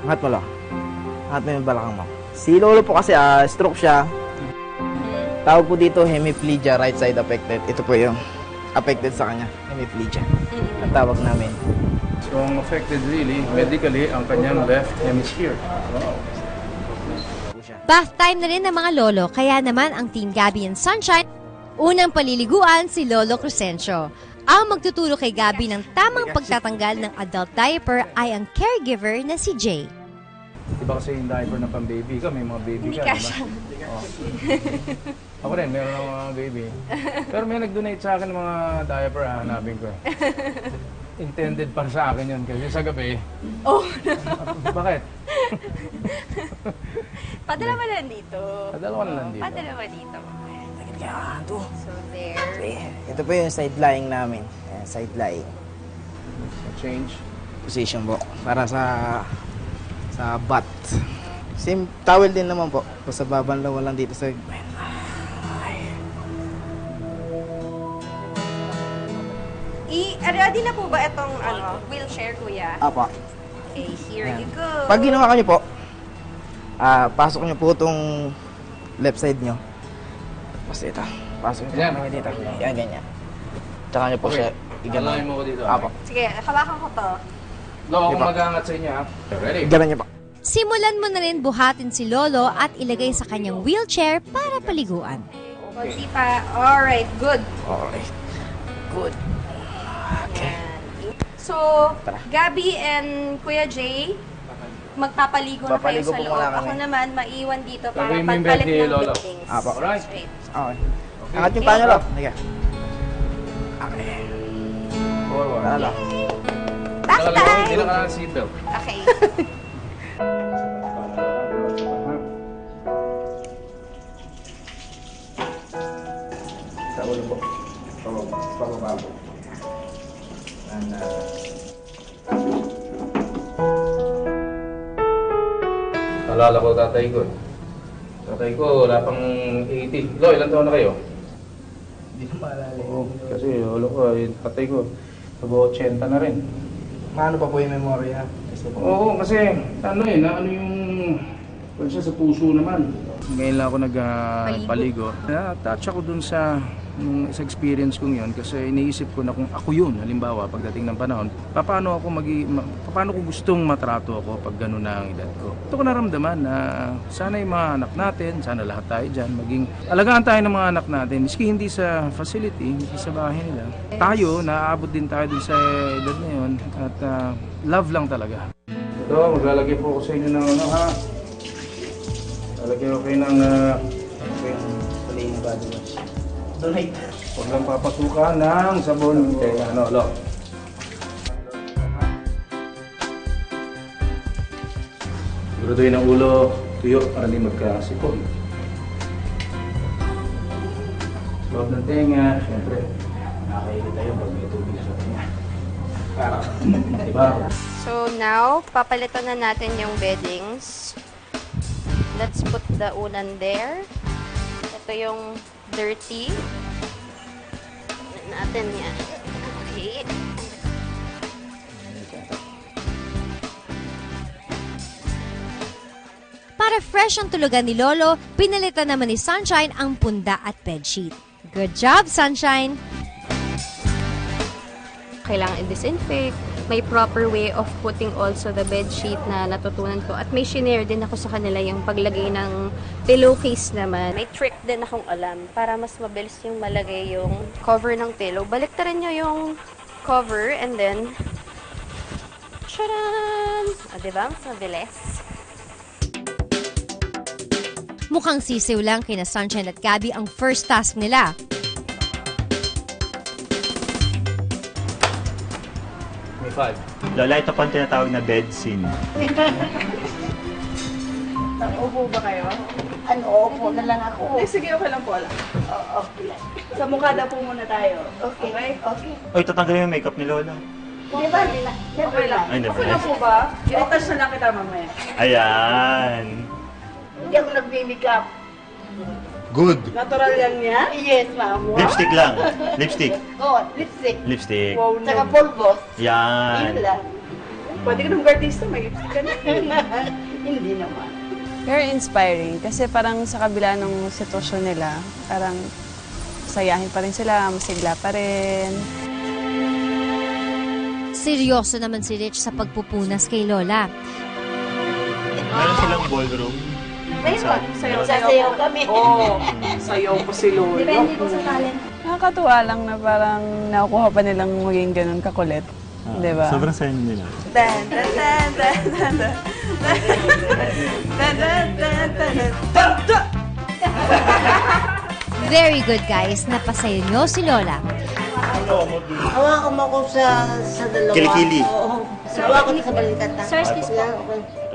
Angat mo lang. Angat mo yung balakang mo. Si Lolo po kasi stroke siya. Tawag po dito hemiplegia, right side affected. Ito po yung affected sa kanya, hemiplegia. Ang tawag namin. So, ang affected really, medically, ang kanyang left hemisphere. Bath time na rin ng mga lolo, kaya naman ang Team Gabby and Sunshine, unang paliliguan si Lolo Crescencio. Ang magtuturo kay Gabby ng tamang pagtatanggal ng adult diaper ay ang caregiver na si Jay. Diba kasi yung diaper ng pang-baby ka, may mga baby Hindi ka, kasha. diba? Ako rin, meron ng mga baby. Pero may nag-donate sa akin ng mga diaper, hanapin ko. Intended para sa akin yun, kasi sa gabi. Oh, Bakit? padala mo lang dito. Padala ko na lang dito. Padala mo dito. Kaya ito. So there. Ito po yung side lying namin. Ayan, side lying. Change. Position po. Para sa butt. Same towel din naman po. Basta babanlaw lang dito sa... Ready na po ba itong wheelchair, kuya? Apa. Okay, here Ayan. you go. Pag ginawa niyo po, pasok niyo po itong left side niyo. Basta ito. Pasok niyo po dito. Yan, ganyan. Tsaka niyo po siya igano. Alayin mo ko dito. Apa. Sige, hawakan ko to. Lo, ako mag-aangat sa inyo, ha? Ready? Ganon niyo po. Simulan mo na rin buhatin si Lolo at ilagay sa kanyang wheelchair para paliguan. Konti pa. Alright, good. Alright. Good. Okay. So, Gabby and Kuya Jay, magpapaligo na kayo Papaligo sa po loob. muna kami. Ako naman, maiwan dito para Gagawin mo yung pagpalit bed ni ng Lolo. fittings. Apo. Alright. Straight. Okay. Angat yung paa niyo, Lo. Sige. Okay. Forward. Tara, Lo. Back time! Hindi na ka ng seatbelt. Okay. Sa ulo po. Pababa po. Alala ko tatay ko. Tatay ko, wala pang 80. Lo, ilan taon na kayo? Hindi ko maalala. Oo, kasi lolo ko, tatay ko, sabo 80 na rin. Maano pa po yung memory, ha? Oo, kasi ano ano yung kung siya sa puso naman. Ngayon lang ako nagpaligo. Na-touch ako dun sa experience kong yun kasi iniisip ko na kung ako yun, halimbawa pagdating ng panahon, paano ko gustong matrato ako pag gano'n na ang edad ko. Ito ko naramdaman na sana yung mga anak natin, sana lahat tayo dyan, maging alagaan tayo ng mga anak natin, miski hindi sa facility, miski sa bahay nila. Tayo, naaabot din tayo dun sa edad na yun at love lang talaga. Ito, maglalagay po ako sa inyo ng ha. Lalagay ko kayo ng Palayin na body wash. Donate. huwag lang papasukan ng sabon. Okay, lo. Siguraduhin ang ulo, tuyo para hindi magkasipon. Loob ng tenga, syempre, nakakaili tayo pag may tubig sa tenga. Diba? So now, papalitan na natin yung beddings. Let's put the unan there. Ito yung dirty. Natin yan. Okay. Para fresh ang tulugan ni Lolo, pinalitan naman ni Sunshine ang punda at bedsheet. Good job, Sunshine! Kailangan i-disinfect. May proper way of putting also the bed sheet na natutunan ko. At may shinare din ako sa kanila yung paglagay ng pillowcase naman. May trick din akong alam para mas mabilis yung malagay yung cover ng pillow. Baliktaran nyo yung cover and then charan! O, diba? Mas mabilis. Mukhang sisiw lang kina Sunshine at Gabby ang first task nila. May 5. Lola, ito po ang tinatawag na bed scene. Upo ba kayo? Upo na lang ako. Sige, okay lang po. Okay lang. Sa mukha daw po muna tayo. Okay. Okay. Oy, tatanggalin yung makeup ni Lola. Di ba? Never Okay lang. Ay, never Okay lang mind. po ba? I-touch na lang kita mamaya. Ayan. Hindi ako nagme-makeup. Good. Natural yan niya? Yes, ma'am. Lipstick lang. Lipstick. Oh, lipstick. Lipstick. Wow Saka naman. pulbos. Yan. Yun lang. Pwede ka nung artista, may lipstick ka na. Hindi naman. Very inspiring kasi parang sa kabila ng sitwasyon nila, parang sayahin pa rin sila, masigla pa rin. Seryoso naman si Rich sa pagpupunas kay Lola. Meron silang ballroom. Sasayaw kami. Oo, sayaw ko si Lolo. Depende po sa talent. Nakakatuwa lang na parang nakukuha pa nilang maging ganun kakulit. Di ba? Sobrang saya nila. Very good guys, napasayo nyo si Lola. Hawakan mo ako sa dalawa. Kilikili. Oo. Hawakan ko sa balikat. Sir, excuse po.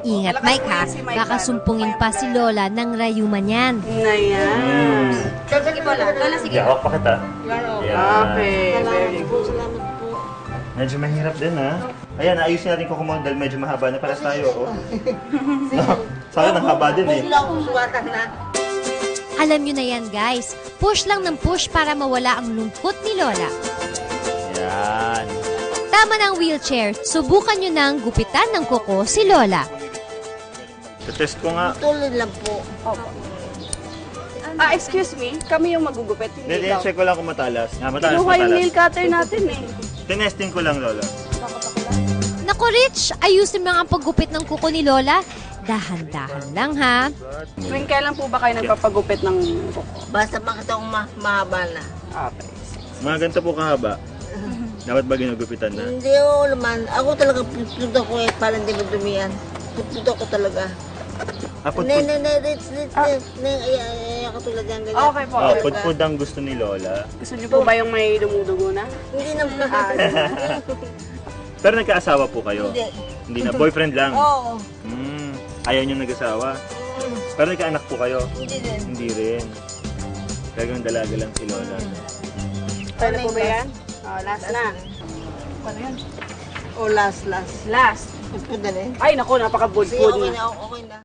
Ingat Mike ha, kakasumpungin pa si Lola ng rayuman yan. Na yan. Sige po lang. Lola, sige. Yawak pa kita. Okay, very good. Salamat po. Medyo mahirap din ha. Ayan, ayusin natin kung kumon dahil medyo mahaba na para tayo. Oh. Sa akin, ang haba din eh. Huwag lang akong suwatan na. Alam nyo na yan guys, push lang ng push para mawala ang lungkot ni Lola. Yan. Tama ng wheelchair, subukan nyo nang gupitan ng kuko si Lola. Test ko nga. Tuloy lang po. Excuse me, kami yung magugupit, hindi Hindi, ikaw. check ko lang kung matalas. Matalas, Kinuha yung nail matalas. cutter natin eh. Tinesting ko lang, Lola. Naku Rich, ayusin mo nga ang paggupit ng kuko ni Lola. Dahan-dahan lang ha. Tuwing kailan po ba kayo nagpapagupit ng kuko? Basta makita kong mahaba na. Okay. Mga ganito po kahaba. Dapat ba ginugupitan na? Hindi ako naman. Ako talaga putput ako eh. Parang di madumihan. Putput ako talaga. Putpud. Katulad yan. Ganyan. Okay po. Putpud ang gusto ni Lola. Gusto niyo po ba yung may dumudugo na? Hindi naman. Pero nagkaasawa po kayo? Hindi. Hindi na, boyfriend lang? Oo. Ayaw nyo nag-asawa? Pero nagkaanak po kayo? Hindi din. Hindi rin. Talagang dalaga lang si Lola. Pwede po ba yan? Last na. Ano yan? O last. Last. Putput na rin. Ay, naku, napaka-bold Sige, food okay na. na. Okay na.